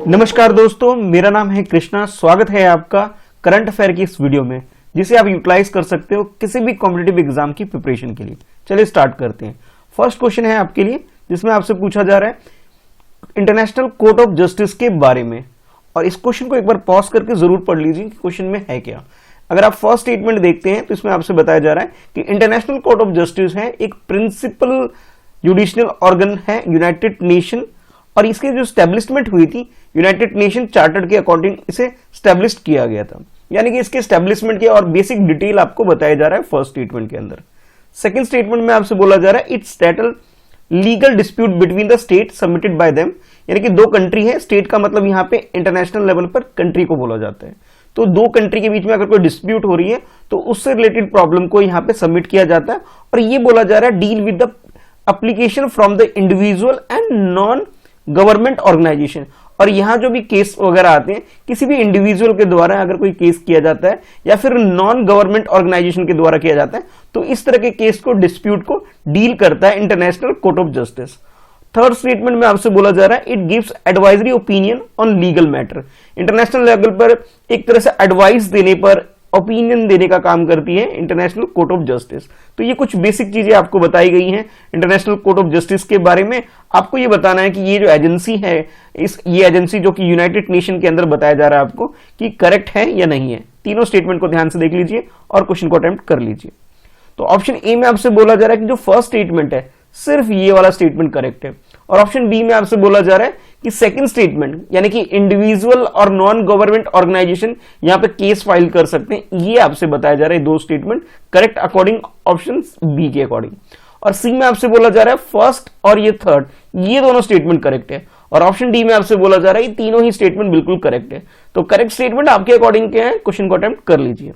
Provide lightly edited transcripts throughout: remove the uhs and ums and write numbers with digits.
नमस्कार दोस्तों, मेरा नाम है कृष्णा। स्वागत है आपका करंट अफेयर की इस वीडियो में, जिसे आप यूटिलाइज कर सकते हो किसी भी कॉम्पिटिटिव एग्जाम की प्रिपरेशन के लिए। चलिए स्टार्ट करते हैं। फर्स्ट क्वेश्चन है आपके लिए, जिसमें आपसे पूछा जा रहा है इंटरनेशनल कोर्ट ऑफ जस्टिस के बारे में। और इस क्वेश्चन को एक बार पॉज करके जरूर पढ़ लीजिए कि क्वेश्चन में है क्या। अगर आप फर्स्ट स्टेटमेंट देखते हैं तो इसमें आपसे बताया जा रहा है कि इंटरनेशनल कोर्ट ऑफ जस्टिस है एक प्रिंसिपल जुडिशियल ऑर्गन है यूनाइटेड नेशन, और इसकी जो स्टैब्लिशमेंट हुई थी यूनाइटेड नेशन चार्टर के अकॉर्डिंग इसे स्टैब्लिश किया गया था। यानी कि इसके स्टैब्लिशमेंट की और बेसिक डिटेल आपको बताया जा रहा है फर्स्ट स्टेटमेंट के अंदर। सेकंड स्टेटमेंट में आपसे बोला जा रहा है it's settle legal dispute between the state submitted by them. यानी कि दो कंट्री है, स्टेट का मतलब यहां पे इंटरनेशनल लेवल पर कंट्री को बोला जाता है। तो दो कंट्री के बीच में अगर कोई डिस्प्यूट हो रही है तो उससे रिलेटेड प्रॉब्लम को यहां पे सबमिट किया जाता है, और ये बोला जा रहा है deal with the application from the individual and non government organisation. और यहां जो भी केस वगैरह आते हैं किसी भी इंडिविजुअल के द्वारा अगर कोई केस किया जाता है या फिर नॉन गवर्नमेंट ऑर्गेनाइजेशन के द्वारा किया जाता है तो इस तरह के केस को, डिस्प्यूट को डील करता है international court of justice. Third statement में आपसे बोला जा रहा है it gives advisory opinion on legal matter. International level पर एक तरह से एडवाइस देने पर, ओपिनियन देने का काम करती है इंटरनेशनल कोर्ट ऑफ जस्टिस। तो ये कुछ बेसिक चीजें आपको बताई गई हैं इंटरनेशनल कोर्ट ऑफ जस्टिस के बारे में। आपको ये बताना है कि ये जो एजेंसी है, ये एजेंसी जो कि यूनाइटेड नेशन के अंदर बताया जा रहा है आपको कि करेक्ट है या नहीं है। तीनों स्टेटमेंट को ध्यान से देख लीजिए और क्वेश्चन को अटेम्प्ट कर लीजिए। तो ऑप्शन ए में आपसे बोला जा रहा है कि जो फर्स्ट स्टेटमेंट है सिर्फ ये वाला स्टेटमेंट करेक्ट है, और ऑप्शन बी में आपसे बोला जा रहा है कि सेकंड स्टेटमेंट यानी कि इंडिविजुअल और नॉन गवर्नमेंट ऑर्गेनाइजेशन यहां पे केस फाइल कर सकते हैं, ये आपसे बताया जा रहा है दो statement correct according option B के अकॉर्डिंग। और सी में आपसे बोला जा रहा है फर्स्ट और ये थर्ड, ये दोनों स्टेटमेंट करेक्ट है, और ऑप्शन डी में आपसे बोला जा रहा है ये तीनों ही स्टेटमेंट बिल्कुल करेक्ट है। तो करेक्ट स्टेटमेंट आपके अकॉर्डिंग क्या है, क्वेश्चन को अटेम्प्ट कर लीजिए।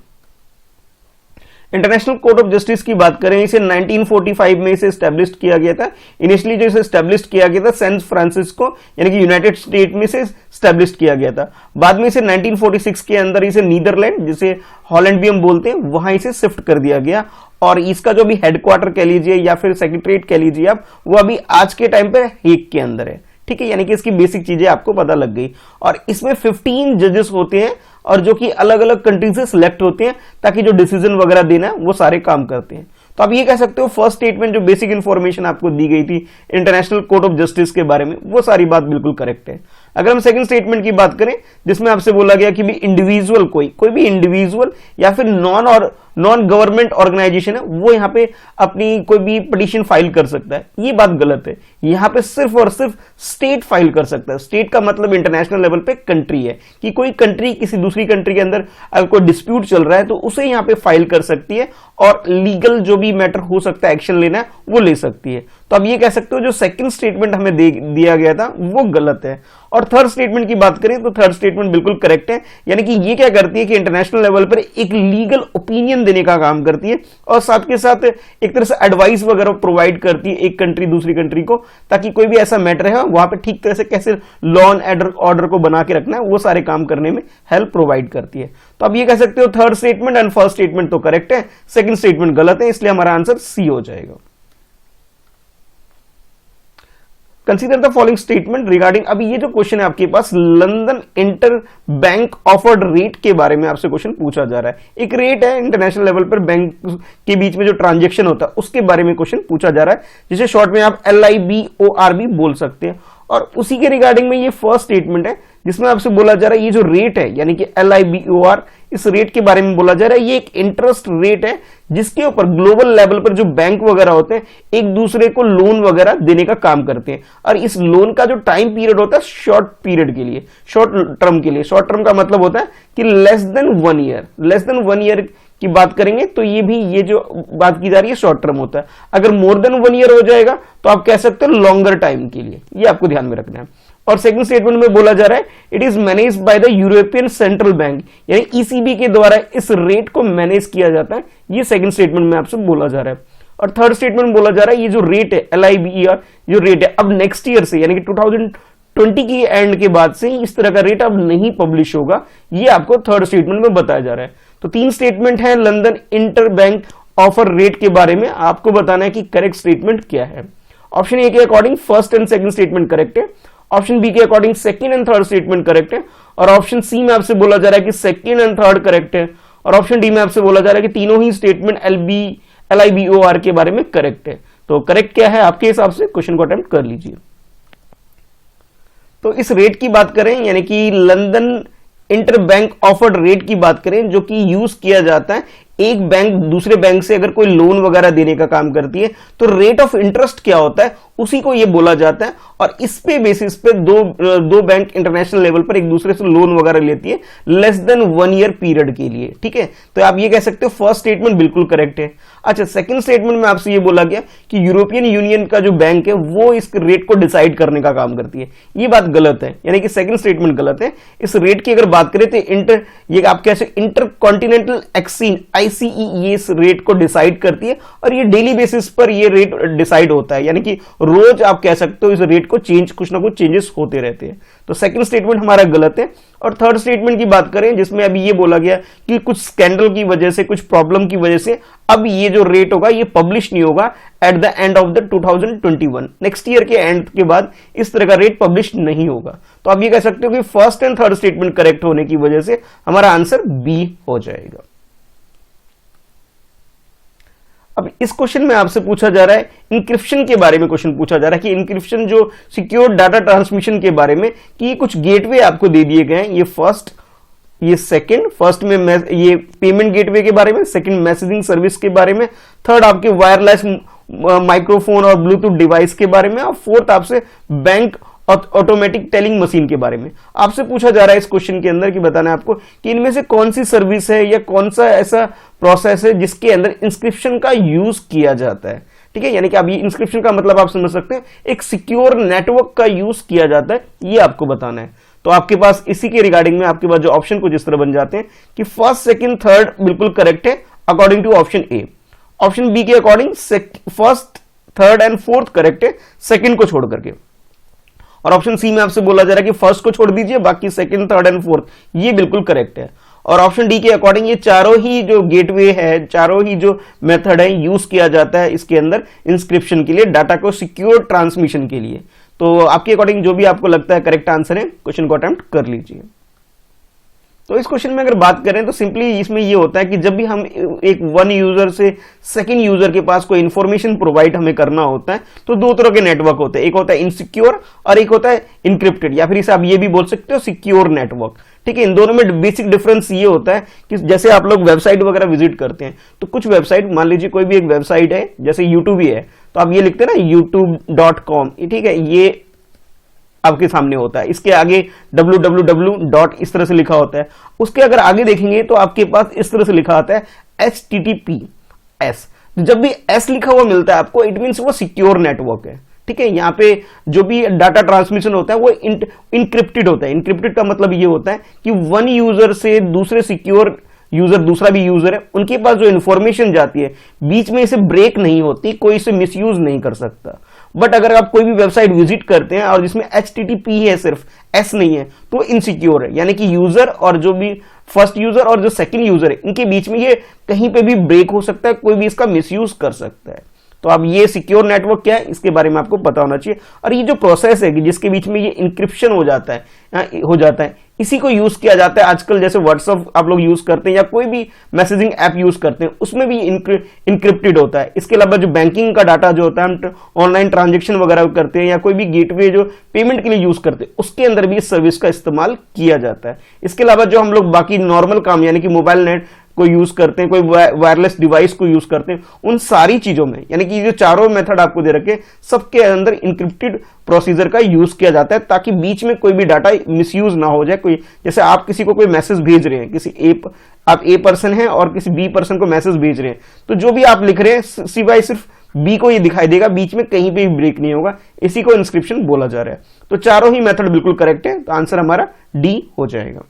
इंटरनेशनल कोर्ट ऑफ जस्टिस की बात करें, इसे 1945 में इसे स्टैब्लिश किया गया था। इनिशियली जो इसे स्टैब्लिश किया गया था सैन फ्रांसिस्को यानी कि यूनाइटेड स्टेट में इसे स्टैब्लिश किया गया था। बाद में इसे 1946 के अंदर इसे नीदरलैंड, जिसे हॉलैंड भी हम बोलते हैं, वहां इसे शिफ्ट कर दिया गया, और इसका जो भी हेडक्वार्टर कह लीजिए या फिर सेक्रेटरीट कह लीजिए आप, वो अभी आज के टाइम पर हेग के अंदर है। ठीक है, यानी कि इसकी बेसिक चीजें आपको पता लग गई। और इसमें 15 जजेस होते हैं और जो कि अलग अलग कंट्री से सिलेक्ट होते हैं ताकि जो डिसीजन वगैरह देना है वो सारे काम करते हैं। तो आप ये कह सकते हो फर्स्ट स्टेटमेंट जो बेसिक इंफॉर्मेशन आपको दी गई थी इंटरनेशनल कोर्ट ऑफ जस्टिस के बारे में, वो सारी बात बिल्कुल करेक्ट है। अगर हम सेकंड स्टेटमेंट की बात करें, जिसमें आपसे बोला गया कि भी इंडिविजुअल कोई भी इंडिविजुअल या फिर नॉन गवर्नमेंट ऑर्गेनाइजेशन है वो यहां पे अपनी कोई भी पिटीशन फाइल कर सकता है, ये बात गलत है। यहां पे सिर्फ और सिर्फ स्टेट फाइल कर सकता है। स्टेट का मतलब इंटरनेशनल लेवल पे कंट्री है, कि कोई कंट्री किसी दूसरी कंट्री के अंदर अगर कोई डिस्प्यूट चल रहा है तो उसे यहां पे फाइल कर सकती है, और लीगल जो भी मैटर हो सकता है, एक्शन लेना है, वो ले सकती है। तो अब ये कह सकते हो जो सेकंड स्टेटमेंट हमें दिया गया था वो गलत है। और थर्ड स्टेटमेंट की बात करें तो थर्ड स्टेटमेंट बिल्कुल करेक्ट है। यानी कि ये क्या करती है कि इंटरनेशनल लेवल पर एक लीगल ओपिनियन देने का काम करती है, और साथ के साथ एक तरह से एडवाइस वगैरह प्रोवाइड करती है एक कंट्री दूसरी कंट्री को, ताकि कोई भी ऐसा मैटर है वहां पे ठीक तरह से कैसे लॉ एंड ऑर्डर को बना के रखना है, वो सारे काम करने में हेल्प प्रोवाइड करती है। तो अब ये कह सकते हो third statement and first statement तो करेक्ट है, सेकंड स्टेटमेंट गलत है, इसलिए हमारा आंसर सी हो जाएगा। Consider the following statement regarding, अभी ये जो क्वेश्चन है आपके पास London inter bank offered rate के बारे में आपसे क्वेश्चन पूछा जा रहा है। एक रेट है इंटरनेशनल लेवल पर बैंक के बीच में जो ट्रांजैक्शन होता है उसके बारे में क्वेश्चन पूछा जा रहा है, जिसे शॉर्ट में आप LIBOR भी बोल सकते हैं। और उसी के रिगार्डिंग में ये फर्स्ट स्टेटमेंट है जिसमें आपसे बोला जा रहा है ये जो रेट है यानी कि LIBOR, इस रेट के बारे में बोला जा रहा है ये एक इंटरेस्ट रेट है जिसके ऊपर ग्लोबल लेवल पर जो बैंक वगैरह होते हैं एक दूसरे को लोन वगैरह देने का काम करते हैं। और इस लोन का जो टाइम पीरियड होता है शॉर्ट पीरियड के लिए, शॉर्ट टर्म के लिए। शॉर्ट टर्म का मतलब होता है कि less than 1 year, less than 1 year की बात करेंगे तो ये जो बात की जा रही है शॉर्ट टर्म होता है। अगर मोर देन 1 ईयर हो जाएगा तो आप कह सकते हो लॉन्गर टाइम के लिए, ये आपको ध्यान में रखना है। और सेकंड स्टेटमेंट में बोला जा रहा है it is manage by the European central bank, यानी ECB के द्वारा इस रेट को मैनेज किया जाता है, ये सेकंड स्टेटमेंट में आपसे बोला जा रहा है। और थर्ड स्टेटमेंट में बोला जा रहा है ये जो रेट है LIBOR जो रेट है अब नेक्स्ट ईयर से यानी कि 2020 की एंड के बाद से इस तरह का रेट अब नहीं पब्लिश होगा, ये आपको थर्ड स्टेटमेंट में बताया जा रहा है। तो 3 स्टेटमेंट है London inter bank offer rate के बारे में, आपको बताना है कि करेक्ट स्टेटमेंट क्या है। ऑप्शन ए के according first and second statement correct है, ऑप्शन बी के according second and third statement correct है, और ऑप्शन सी में आपसे बोला जा रहा है कि सेकंड एंड थर्ड करेक्ट है, और ऑप्शन डी में आपसे बोला जा रहा है कि तीनों ही स्टेटमेंट LIBOR के बारे में करेक्ट है। तो करेक्ट क्या है आपके हिसाब से, क्वेश्चन को अटेम्प्ट कर लीजिए। तो इस रेट की बात करें, यानी कि London inter bank offered rate की बात करें, जो कि यूज किया जाता है एक बैंक दूसरे बैंक से अगर कोई लोन वगैरह देने का काम करती है, तो रेट ऑफ इंटरेस्ट क्या होता है उसी को ये बोला जाता है, और इस पे बेसिस पे दो बैंक इंटरनेशनल लेवल पर एक दूसरे से लोन वगैरह लेती है लेस देन 1 ईयर पीरियड के लिए। ठीक है, तो आप ये कह सकते हो फर्स्ट स्टेटमेंट बिल्कुल करेक्ट है। अच्छा, सेकंड स्टेटमेंट में आपसे ये बोला गया कि यूरोपियन यूनियन का जो बैंक है वो इस रेट को डिसाइड करने का काम करती है, ये बात गलत है, यानी कि सेकंड स्टेटमेंट गलत है। इस रेट की अगर बात करें तो ये आप कैसे इंटर कॉन्टिनेंटल एक्सचेंज ICE ये इस रेट को डिसाइड करती है, और ये डेली बेसिस पर ये रेट डिसाइड होता है, यानी कि रोज आप कह सकते हो इस रेट को कुछ ना कुछ चेंजेस होते रहते हैं। तो सेकंड स्टेटमेंट हमारा गलत है। और थर्ड स्टेटमेंट की बात करें, जिसमें अभी ये बोला गया कि कुछ स्कैंडल की वजह से, कुछ प्रॉब्लम की वजह से अब ये जो रेट होगा ये पब्लिश नहीं होगा at the end of the 2021, next year के एंड के बाद इस तरह का रेट पब्लिश नहीं होगा। तो आप ये कह सकते हो कि first and third statement correct होने की वजह से हमारा आंसर बी हो जाएगा। अब इस क्वेश्चन में आपसे पूछा जा रहा है इंक्रिप्शन के बारे में, क्वेश्चन पूछा जा रहा है कि इंक्रिप्शन जो सिक्योर डाटा ट्रांसमिशन के बारे में, कि ये कुछ गेटवे आपको दे दिए गए हैं, ये फर्स्ट, ये सेकंड, फर्स्ट में ये पेमेंट गेटवे के बारे में, सेकंड मैसेजिंग सर्विस के बारे में, थर्ड आपके वायरलेस माइक्रोफोन और ब्लूटूथ डिवाइस के बारे में, और फोर्थ आपसे बैंक ऑटोमेटिक टेलिंग मशीन के बारे में। आपसे पूछा जा रहा है इस क्वेश्चन के अंदर कि बताना है आपको कि इनमें से कौन सी सर्विस है या कौन सा ऐसा प्रोसेस है जिसके अंदर इंस्क्रिप्शन का यूज किया जाता है। ठीक है, यानी कि अब ये इंस्क्रिप्शन का मतलब आप समझ सकते हैं एक सिक्योर नेटवर्क का यूज किया जाता है, ये आपको बताना है। तो आपके पास इसी के रिगार्डिंग में आपके पास जो ऑप्शन कुछ इस तरह बन जाते हैं कि फर्स्ट, सेकंड, थर्ड बिल्कुल करेक्ट है according to option A. Option B के according first, third and fourth correct है सेकंड को छोड़ करके, और ऑप्शन सी में आपसे बोला जा रहा है कि फर्स्ट को छोड़ दीजिए, बाकी सेकंड, थर्ड एंड फोर्थ ये बिल्कुल करेक्ट है। और ऑप्शन डी के अकॉर्डिंग ये चारों ही जो गेटवे है, चारों ही जो मेथड है यूज किया जाता है इसके अंदर इंस्क्रिप्शन के लिए, डाटा को सिक्योर ट्रांसमिशन के लिए। तो आपके अकॉर्डिंग जो भी आपको लगता है करेक्ट आंसर है, क्वेश्चन को अटेम्प्ट कर लीजिए। तो इस क्वेश्चन में अगर बात करें तो सिंपली इसमें ये होता है कि जब भी हम एक वन यूजर से सेकंड यूजर के पास कोई इंफॉर्मेशन प्रोवाइड हमें करना होता है, तो दो तरह के नेटवर्क होते हैं, एक होता है इनसिक्योर और एक होता है इनक्रिप्टेड, या फिर इसे आप ये भी बोल सकते हो सिक्योर नेटवर्क। ठीक है, इन दोनों में बेसिक डिफरेंस ये होता है कि जैसे आप लोग वेबसाइट वगैरह विजिट करते हैं, तो कुछ वेबसाइट, मान लीजिए कोई भी एक वेबसाइट है जैसे यूट्यूब ही है, तो आप ये लिखते हैं ना youtube.com, ठीक है, ये आपके सामने होता है, इसके आगे www. इस तरह से लिखा होता है, उसके अगर आगे देखेंगे तो आपके पास इस तरह से लिखा आता है HTTPS। जब भी S लिखा हुआ मिलता है आपको, इट मीन्स वो सिक्योर नेटवर्क है। ठीक है, यहाँ पे जो भी डाटा ट्रांसमिशन होता है वो इनक्रिप्टेड होता है। इनक्रिप्टेड का मतलब ये होता है कि वन यूजर से दूसरे सिक्योर यूजर, दूसरा भी यूजर है, उनके पास जो इंफॉर्मेशन जाती है बीच में इसे ब्रेक नहीं होती, कोई इसे मिसयूज नहीं कर सकता। बट अगर आप कोई भी वेबसाइट विजिट करते हैं और जिसमें HTTP है, सिर्फ S नहीं है, तो इनसिक्योर है, यानी कि यूजर और जो भी फर्स्ट यूजर और जो सेकंड यूजर है इनके बीच में ये कहीं पे भी ब्रेक हो सकता है, कोई भी इसका मिसयूज कर सकता है। तो अब ये सिक्योर नेटवर्क क्या है इसके बारे में आपको पता होना चाहिए। और ये जो प्रोसेस है कि जिसके बीच में ये इंक्रिप्शन हो जाता है इसी को यूज किया जाता है आजकल, जैसे व्हाट्सएप आप लोग यूज करते हैं या कोई भी मैसेजिंग ऐप यूज करते हैं, उसमें भी इंक्रिप्टेड होता है। इसके अलावा जो बैंकिंग का डाटा जो होता है, हम ऑनलाइन ट्रांजेक्शन वगैरह करते हैं या कोई भी गेटवे जो पेमेंट के लिए यूज करते हैं, उसके अंदर भी इस सर्विस का इस्तेमाल किया जाता है। इसके अलावा जो हम लोग बाकी नॉर्मल काम यानी कि मोबाइल नेट को यूज करते हैं, कोई वायरलेस डिवाइस को यूज करते हैं, उन सारी चीजों में, यानी कि जो चारों मेथड आपको दे रखे, सबके अंदर इंक्रिप्टेड प्रोसीजर का यूज किया जाता है, ताकि बीच में कोई भी डाटा मिसयूज ना हो जाए। कोई जैसे आप किसी को कोई मैसेज भेज रहे हैं, किसी आप ए पर्सन हैं और किसी बी पर्सन को मैसेज भेज रहे हैं, तो जो भी आप लिख रहे हैं सिवाय सिर्फ बी को ये दिखाई देगा, बीच में कहीं पे भी ब्रेक नहीं होगा, इसी को इंस्क्रिप्शन बोला जा रहा है। तो चारों ही मेथड बिल्कुल करेक्ट है, तो आंसर हमारा डी हो जाएगा।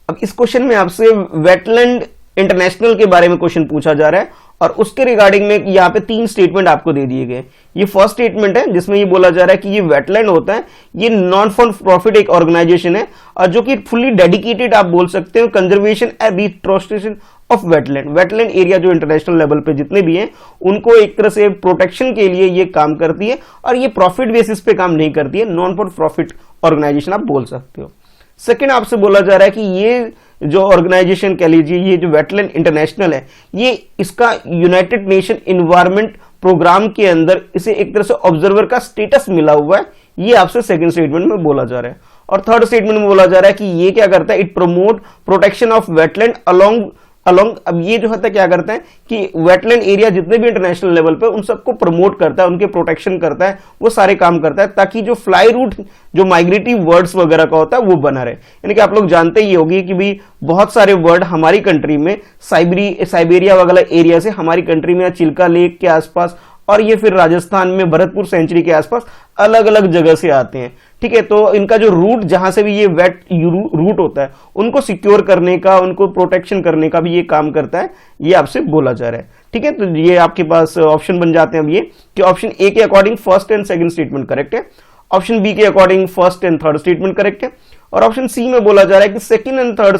अब इस क्वेश्चन में आपसे वेटलैंड इंटरनेशनल के बारे में क्वेश्चन पूछा जा रहा है, और उसके रिगार्डिंग में यहाँ पे 3 स्टेटमेंट आपको दे दिए गए। ये फर्स्ट स्टेटमेंट है जिसमें ये बोला जा रहा है कि ये वेटलैंड होता है, ये नॉन फॉर प्रॉफिट एक ऑर्गेनाइजेशन है, और जो कि फुल्ली डेडिकेटेड आप बोल सकते हो conservation and restoration of wetland. Wetland area जो इंटरनेशनल लेवल पे जितने भी हैं उनको एक तरह से प्रोटेक्शन के लिए ये काम करती है, और ये प्रॉफिट बेसिस पे काम नहीं करती है, नॉन फॉर प्रॉफिट ऑर्गेनाइजेशन आप बोल सकते हो। सेकेंड आपसे बोला जा रहा है कि ये जो ऑर्गेनाइजेशन कह लीजिए, ये जो वेटलैंड इंटरनेशनल है, ये इसका यूनाइटेड नेशन इन्वायरमेंट प्रोग्राम के अंदर इसे एक तरह से ऑब्जर्वर का स्टेटस मिला हुआ है, ये आपसे सेकंड स्टेटमेंट में बोला जा रहा है। और थर्ड स्टेटमेंट में बोला जा रहा है कि ये क्या करता है, it promote protection of wetland along. अब ये जो होता है क्या करता है कि वेटलैंड एरिया जितने भी इंटरनेशनल लेवल पे उन सबको प्रमोट करता है, उनके प्रोटेक्शन करता है, वो सारे काम करता है ताकि जो फ्लाई रूट जो माइग्रेटिव वर्ड्स वगैरह का होता है वो बना रहे। यानी कि आप लोग जानते ही होगी कि भी बहुत सारे वर्ड हमारी कंट्री में साइबेरिया वगैरह एरिया से हमारी कंट्री में चिल्का लेक के आसपास और ये फिर राजस्थान में भरतपुर सेंचुरी के आसपास अलग अलग जगह से आते हैं। ठीक है, तो इनका जो रूट जहां से भी ये वेट रूट होता है उनको सिक्योर करने का, उनको प्रोटेक्शन करने का भी ये काम करता है, ये आपसे बोला जा रहा है। ठीक है, तो ये आपके पास ऑप्शन बन जाते हैं अब ये कि ऑप्शन ए के according first and second statement correct है, ऑप्शन बी के according first and third statement correct है, और ऑप्शन सी में बोला जा रहा है कि सेकंड एंड थर्ड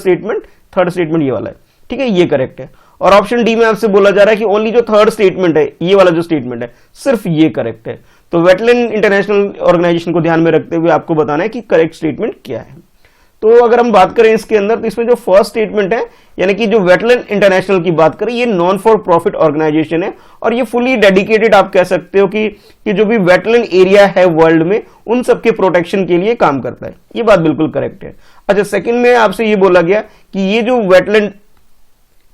स्टेटमेंट ये वाला है। ठीक है, ये करेक्ट है। और ऑप्शन डी में आपसे बोला जा रहा है कि ओनली जो थर्ड स्टेटमेंट है, ये वाला जो स्टेटमेंट है, सिर्फ ये करेक्ट है। तो वेटलैंड इंटरनेशनल ऑर्गेनाइजेशन को ध्यान में रखते हुए आपको बताना है कि करेक्ट स्टेटमेंट क्या है। तो अगर हम बात करें इसके अंदर, तो इसमें जो फर्स्ट स्टेटमेंट है, यानी कि जो वेटलैंड इंटरनेशनल की बात करें, ये नॉन फॉर प्रॉफिट ऑर्गेनाइजेशन है और ये फुली डेडिकेटेड आप कह सकते हो कि जो भी वेटलैंड एरिया है वर्ल्ड में उन सबके प्रोटेक्शन के लिए काम करता है। ये बात बिल्कुल करेक्ट है। अच्छा, सेकंड में आपसे ये बोला गया कि ये जो वेटलैंड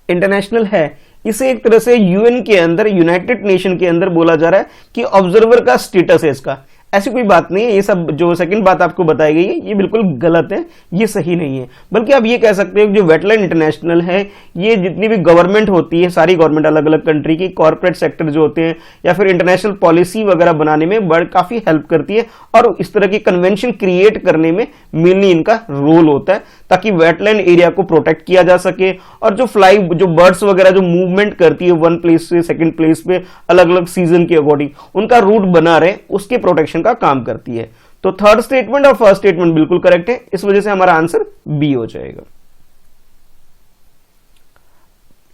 इंटरनेशनल है, इसे एक तरह से यूएन के अंदर, यूनाइटेड नेशन के अंदर बोला जा रहा है कि ऑब्जर्वर का स्टेटस है इसका। ऐसी कोई बात नहीं है, ये सब जो सेकंड बात आपको बताई गई है ये बिल्कुल गलत है, ये सही नहीं है। बल्कि आप ये कह सकते हो कि जो वेटलैंड इंटरनेशनल है, ये जितनी भी गवर्नमेंट होती है, सारी गवर्नमेंट अलग अलग कंट्री की, कॉर्पोरेट सेक्टर जो होते हैं या फिर इंटरनेशनल पॉलिसी वगैरह बनाने में काफी हेल्प करती है और इस तरह की कन्वेंशन क्रिएट करने में मेनली इनका रोल होता है, ताकि वेटलैंड एरिया को प्रोटेक्ट किया जा सके और जो बर्ड्स वगैरह जो मूवमेंट करती है वन प्लेस से सेकंड प्लेस पे अलग अलग सीजन के अकॉर्डिंग, उनका रूट बना रहे, उसके प्रोटेक्शन का काम करती है। तो थर्ड स्टेटमेंट और फर्स्ट स्टेटमेंट बिल्कुल करेक्ट है, इस वजह से हमारा आंसर बी हो जाएगा।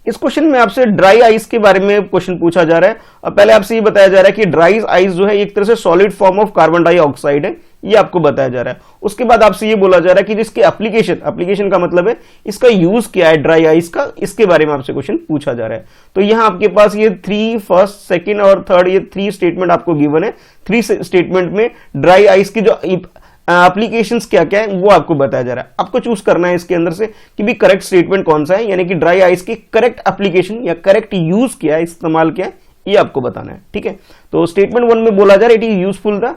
इस क्वेश्चन में आपसे ड्राई आइस के बारे में क्वेश्चन पूछा जा रहा है और पहले आपसे ये बताया जा रहा है कि ड्राई आइस जो है एक तरह से solid form of carbon dioxide है, ये आपको बताया जा रहा है। उसके बाद आपसे ये बोला जा रहा है कि जिसके एप्लीकेशन का मतलब है इसका यूज क्या है ड्राई आइस का, इसके बारे में आपसे क्वेश्चन पूछा जा रहा है। तो यहां आपके पास ये फर्स्ट, सेकंड और थर्ड, ये 3 स्टेटमेंट आपको गिवन है। 3 स्टेटमेंट में ड्राई आइस की जो एप्लीकेशंस क्या क्या है वो आपको बताया जा रहा है। आपको चूज करना है इसके अंदर से कि भी करेक्ट स्टेटमेंट कौन सा है, यानी कि ड्राई आइस की करेक्ट एप्लीकेशन या करेक्ट यूज क्या है, इस्तेमाल क्या है, ये आपको बताना है। ठीक है, तो स्टेटमेंट 1 में बोला जा रहा है इट इज यूजफुल था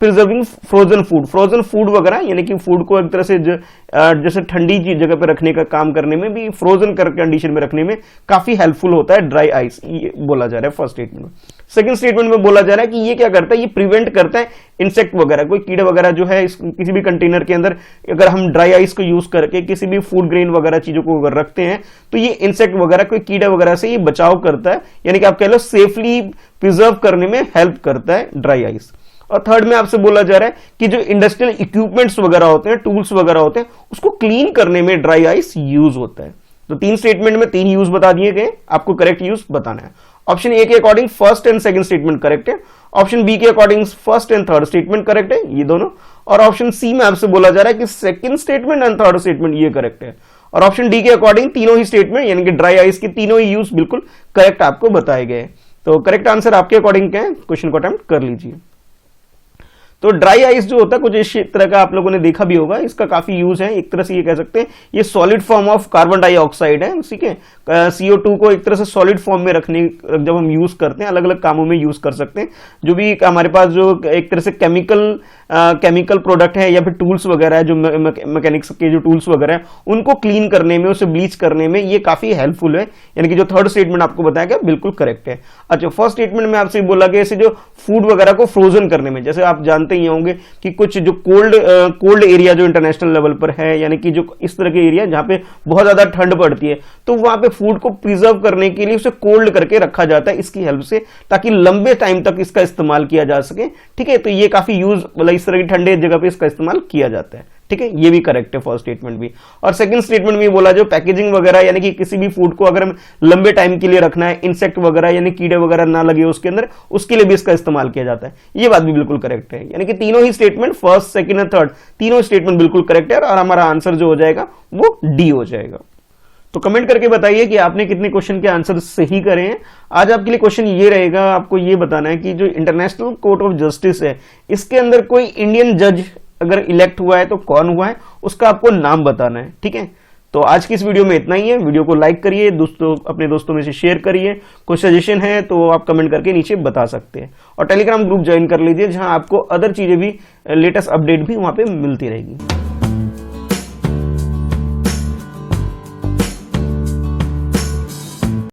प्रिजर्विंग फ्रोजन फूड वगैरह, यानी कि फूड को एक तरह से जैसे ठंडी जगह पे रखने का काम करने में भी, फ्रोजन कंडीशन में रखने में काफी हेल्पफुल होता है ड्राई आइस, ये बोला जा रहा है फर्स्ट स्टेटमेंट में। सेकंड स्टेटमेंट में बोला जा रहा है कि ये क्या करता है, ये प्रिवेंट करता है इंसेक्ट वगैरह, कोई कीड़े वगैरह जो है किसी भी कंटेनर के अंदर अगर हम ड्राई आइस को यूज करके किसी भी फूड ग्रेन वगैरह चीजों को अगर रखते हैं तो ये इंसेक्ट वगैरह, कोई कीड़े वगैरह से ये बचाव करता है, यानी कि आप कह लो सेफली प्रिजर्व करने में हेल्प करता है ड्राई आइस। और थर्ड में आपसे बोला जा रहा है कि जो इंडस्ट्रियल इक्विपमेंट्स वगैरह होते हैं, टूल्स वगैरह होते हैं, उसको क्लीन करने में ड्राई आइस यूज होता है। तो 3 स्टेटमेंट में 3 यूज बता दिए गए, आपको करेक्ट यूज बताना है। ऑप्शन ए के according first and second statement correct है, ऑप्शन बी के according first and third statement correct है, ये दोनों, और ऑप्शन सी में आपसे बोला जा रहा है कि second statement and third statement ये करेक्ट है, और ऑप्शन डी के अकॉर्डिंग तीनों ही स्टेटमेंट यानी कि ड्राई आइस के तीनों ही यूज बिल्कुल करेक्ट आपको बताए गए। तो करेक्ट आंसर आपके अकॉर्डिंग क्या है, क्वेश्चन को अटेम्प्ट कर लीजिए। तो ड्राई आइस जो होता है कुछ इस तरह का आप लोगों ने देखा भी होगा, इसका काफी यूज है। एक तरह से ये कह सकते हैं ये solid form of carbon dioxide है, ठीक है, CO2 को एक तरह से सॉलिड फॉर्म में रखने जब हम यूज करते हैं, अलग अलग कामों में यूज कर सकते हैं। जो भी हमारे पास जो एक तरह से केमिकल प्रोडक्ट है या फिर टूल्स वगैरह है, जो मैकेनिक्स के जो टूल्स वगैरह है, उनको क्लीन करने में, उसे ब्लीच करने में ये काफी हेल्पफुल है, यानी कि जो थर्ड स्टेटमेंट आपको बताया गया बिल्कुल करेक्ट है। अच्छा, फर्स्ट स्टेटमेंट में आपसे बोला गया इसे जो फूड वगैरह को फ्रोजन करने में, जैसे आप जानते ही होंगे कि कुछ जो कोल्ड एरिया जो इंटरनेशनल लेवल पर है, यानी कि जो इस तरह के एरिया जहां पे बहुत ज्यादा ठंड पड़ती है, तो वहां पे फूड को प्रिजर्व करने के लिए उसे कोल्ड करके रखा जाता है इसकी हेल्प से, ताकि लंबे टाइम तक इसका इस्तेमाल किया जा सके। ठीक है, तो ये काफी यूज, मतलब इस तरह की ठंडे जगह पे इसका इस्तेमाल किया जाता है। ठीक है, ये भी करेक्ट है फर्स्ट स्टेटमेंट भी। और सेकंड स्टेटमेंट में बोला जो पैकेजिंग वगैरह यानी कि किसी भी फूड को अगर हम लंबे टाइम के लिए रखना है, इंसेक्ट वगैरह यानी कीड़े वगैरह ना लगे उसके अंदर, उसके लिए भी इसका इस्तेमाल किया जाता है। ये बात भी बिल्कुल करेक्ट है, यानी कि तीनों ही स्टेटमेंट फर्स्ट, सेकंड और थर्ड तीनों स्टेटमेंट बिल्कुल करेक्ट है और हमारा आंसर जो हो जाएगा वो डी हो जाएगा। तो कमेंट करके बताइए कि आपने कितने क्वेश्चन के आंसर सही करे हैं। आज आपके लिए क्वेश्चन ये रहेगा, आपको ये बताना है कि जो इंटरनेशनल कोर्ट ऑफ जस्टिस है इसके अंदर कोई इंडियन जज अगर इलेक्ट हुआ है तो कौन हुआ है, उसका आपको नाम बताना है। ठीक है, तो आज की इस वीडियो में इतना ही है। वीडियो को लाइक करिए, दोस्तों अपने दोस्तों में से शेयर करिए। कोई सजेशन है तो आप कमेंट करके नीचे बता सकते हैं और टेलीग्राम ग्रुप ज्वाइन कर लीजिए जहां आपको अदर चीजें भी, लेटेस्ट अपडेट भी वहां पे मिलती रहेगी।